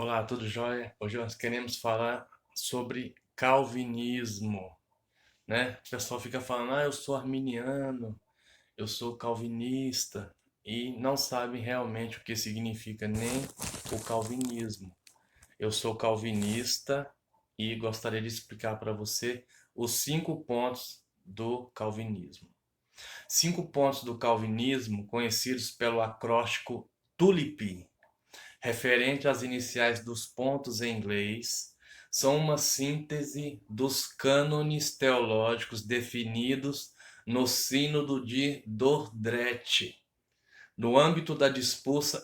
Olá, tudo jóia? Hoje nós queremos falar sobre calvinismo, né? O pessoal fica falando, eu sou arminiano, eu sou calvinista, e não sabem realmente o que significa nem o calvinismo. Eu sou calvinista e gostaria de explicar para você os 5 pontos do calvinismo. 5 pontos do calvinismo, conhecidos pelo acróstico TULIP, referente às iniciais dos pontos em inglês, são uma síntese dos cânones teológicos definidos no Sínodo de Dordrecht, no âmbito da disputa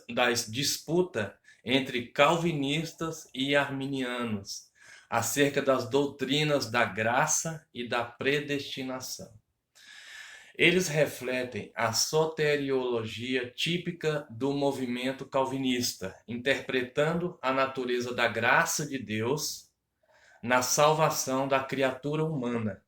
entre calvinistas e arminianos, acerca das doutrinas da graça e da predestinação. Eles refletem a soteriologia típica do movimento calvinista, interpretando a natureza da graça de Deus na salvação da criatura humana.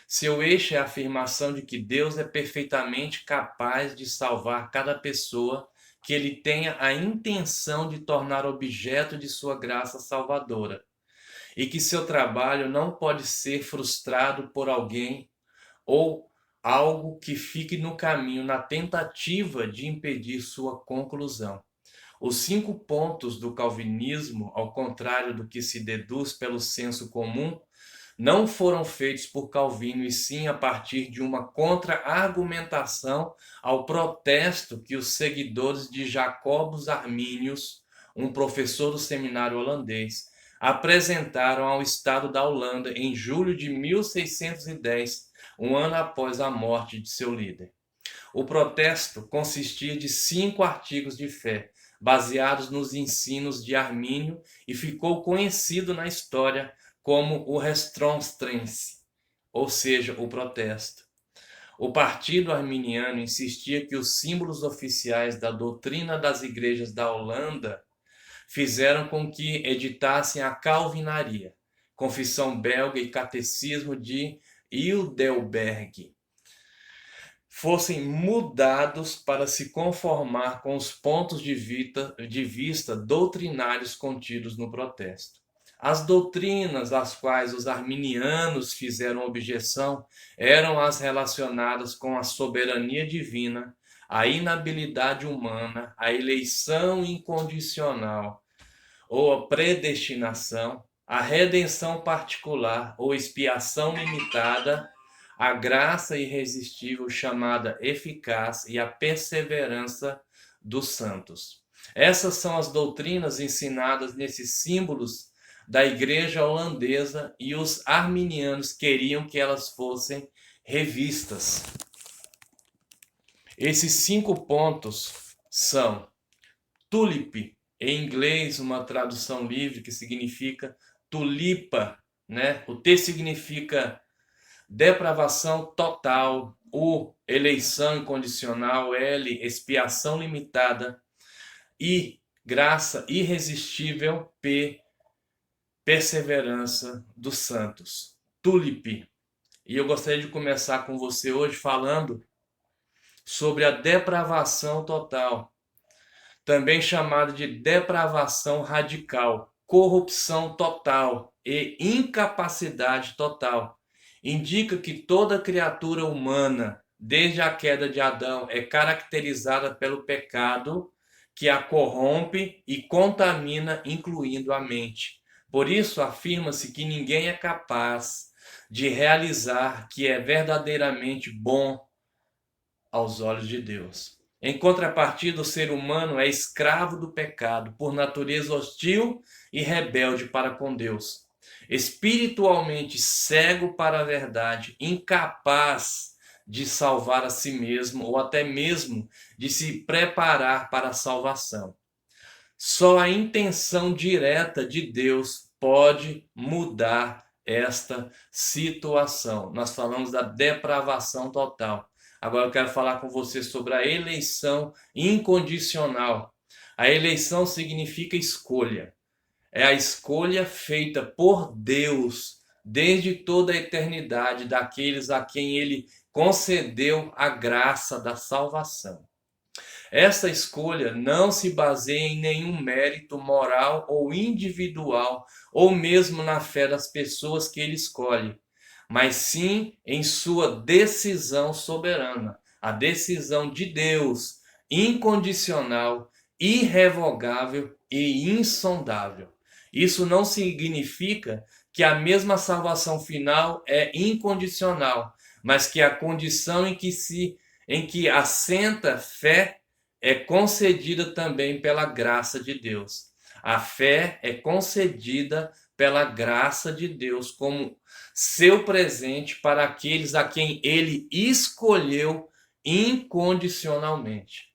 Seu eixo é a afirmação de que Deus é perfeitamente capaz de salvar cada pessoa que ele tenha a intenção de tornar objeto de sua graça salvadora, e que seu trabalho não pode ser frustrado por alguém ou algo que fique no caminho na tentativa de impedir sua conclusão. Os 5 pontos do calvinismo, ao contrário do que se deduz pelo senso comum, não foram feitos por Calvino, e sim a partir de uma contra-argumentação ao protesto que os seguidores de Jacobus Arminius, um professor do seminário holandês, apresentaram ao Estado da Holanda em julho de 1610, um ano após a morte de seu líder. O protesto consistia de 5 artigos de fé, baseados nos ensinos de Armínio, e ficou conhecido na história como o Remonstrance, ou seja, o protesto. O Partido Arminiano insistia que os símbolos oficiais da doutrina das igrejas da Holanda fizeram com que editassem a Calvinaria, Confissão Belga e Catecismo de Heidelberg, fossem mudados para se conformar com os pontos de vista doutrinários contidos no protesto. As doutrinas às quais os arminianos fizeram objeção eram as relacionadas com a soberania divina, a inabilidade humana, a eleição incondicional ou a predestinação, a redenção particular ou expiação limitada, a graça irresistível chamada eficaz e a perseverança dos santos. Essas são as doutrinas ensinadas nesses símbolos da igreja holandesa, e os arminianos queriam que elas fossem revistas. Esses 5 pontos são tulip, em inglês, uma tradução livre que significa tulipa, né? O T significa depravação total, U, eleição incondicional, L, expiação limitada, I, graça irresistível, P, perseverança dos santos. Tulip. E eu gostaria de começar com você hoje falando sobre a depravação total, também chamada de depravação radical, corrupção total e incapacidade total. Indica que toda criatura humana, desde a queda de Adão, é caracterizada pelo pecado que a corrompe e contamina, incluindo a mente. Por isso, afirma-se que ninguém é capaz de realizar que é verdadeiramente bom aos olhos de Deus. Em contrapartida, o ser humano é escravo do pecado, por natureza hostil e rebelde para com Deus, espiritualmente cego para a verdade, incapaz de salvar a si mesmo ou até mesmo de se preparar para a salvação. Só a intenção direta de Deus pode mudar esta situação. Nós falamos da depravação total. Agora eu quero falar com você sobre a eleição incondicional. A eleição significa escolha. É a escolha feita por Deus desde toda a eternidade daqueles a quem ele concedeu a graça da salvação. Essa escolha não se baseia em nenhum mérito moral ou individual, ou mesmo na fé das pessoas que ele escolhe, mas sim em sua decisão soberana, a decisão de Deus, incondicional, irrevogável e insondável. Isso não significa que a mesma salvação final é incondicional, mas que a condição em que assenta fé é concedida também pela graça de Deus. A fé é concedida pela graça de Deus como seu presente para aqueles a quem ele escolheu incondicionalmente.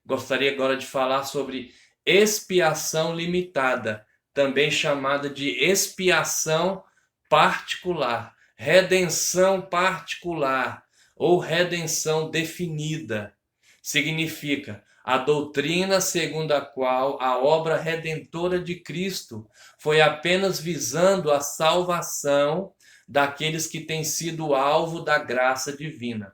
Gostaria agora de falar sobre expiação limitada, também chamada de expiação particular, redenção particular ou redenção definida. Significa a doutrina segundo a qual a obra redentora de Cristo foi apenas visando a salvação daqueles que têm sido alvo da graça divina.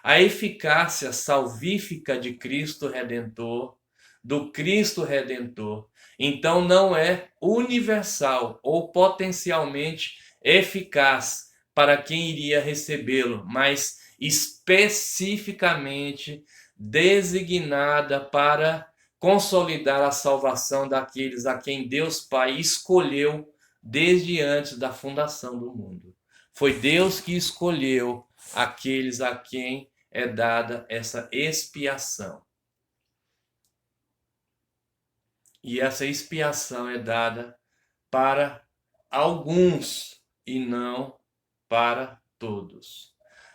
A eficácia salvífica de Cristo Redentor, do Cristo Redentor, então não é universal ou potencialmente eficaz para quem iria recebê-lo, mas especificamente designada para consolidar a salvação daqueles a quem Deus Pai escolheu desde antes da fundação do mundo. Foi Deus que escolheu aqueles a quem é dada essa expiação. E essa expiação é dada para alguns e não para todos.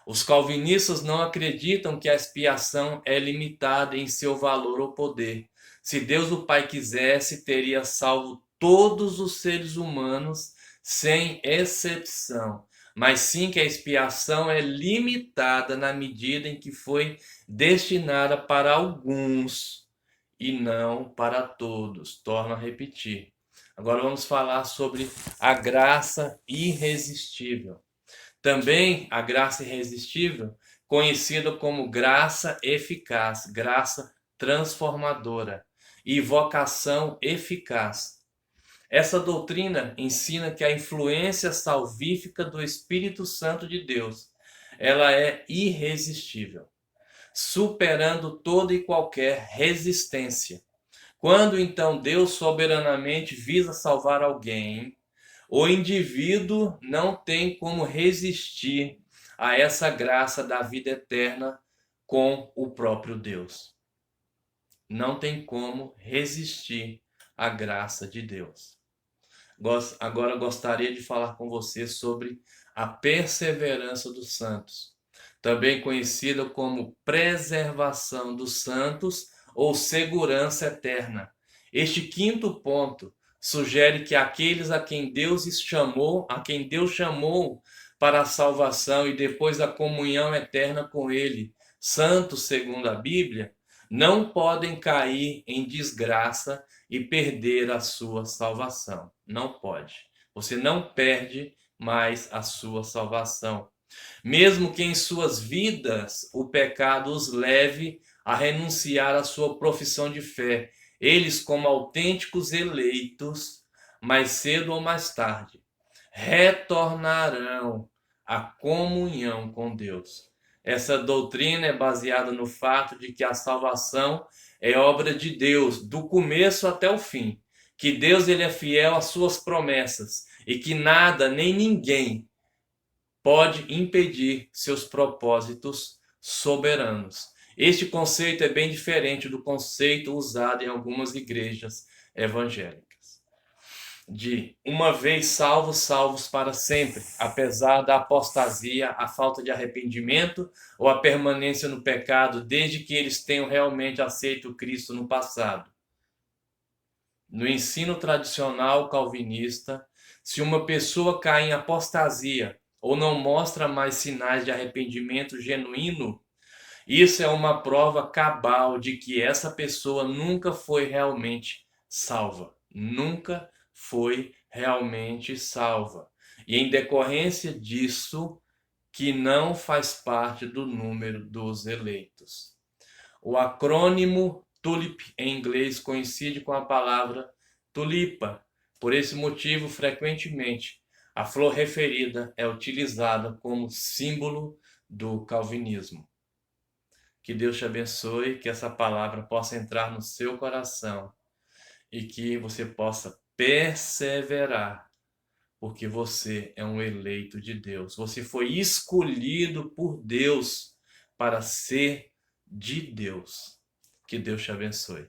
Os calvinistas não acreditam que a expiação é limitada em seu valor ou poder. Se Deus o Pai quisesse, teria salvo todos os seres humanos, sem exceção. Mas sim que a expiação é limitada na medida em que foi destinada para alguns e não para todos. Torno a repetir. Agora vamos falar sobre a graça irresistível. Também a graça irresistível, conhecida como graça eficaz, graça transformadora e vocação eficaz. Essa doutrina ensina que a influência salvífica do Espírito Santo de Deus, ela é irresistível, superando toda e qualquer resistência. Quando então Deus soberanamente visa salvar alguém, o indivíduo não tem como resistir a essa graça da vida eterna com o próprio Deus. Não tem como resistir à graça de Deus. Agora gostaria de falar com você sobre a perseverança dos santos, também conhecida como preservação dos santos ou segurança eterna. Este quinto ponto sugere que aqueles a quem Deus chamou para a salvação e depois a comunhão eterna com ele, santos segundo a Bíblia, não podem cair em desgraça e perder a sua salvação. Não pode. Você não perde mais a sua salvação. Mesmo que em suas vidas o pecado os leve a renunciar à sua profissão de fé, eles, como autênticos eleitos, mais cedo ou mais tarde, retornarão à comunhão com Deus. Essa doutrina é baseada no fato de que a salvação é obra de Deus, do começo até o fim. Que Deus ele é fiel às suas promessas e que nada nem ninguém pode impedir seus propósitos soberanos. Este conceito é bem diferente do conceito usado em algumas igrejas evangélicas. De uma vez salvos, salvos para sempre, apesar da apostasia, a falta de arrependimento ou a permanência no pecado, desde que eles tenham realmente aceito Cristo no passado. No ensino tradicional calvinista, se uma pessoa cai em apostasia ou não mostra mais sinais de arrependimento genuíno, isso é uma prova cabal de que essa pessoa nunca foi realmente salva. Nunca foi realmente salva. E em decorrência disso, que não faz parte do número dos eleitos. O acrônimo TULIP em inglês coincide com a palavra tulipa. Por esse motivo, frequentemente, a flor referida é utilizada como símbolo do calvinismo. Que Deus te abençoe, que essa palavra possa entrar no seu coração e que você possa perseverar, porque você é um eleito de Deus. Você foi escolhido por Deus para ser de Deus. Que Deus te abençoe.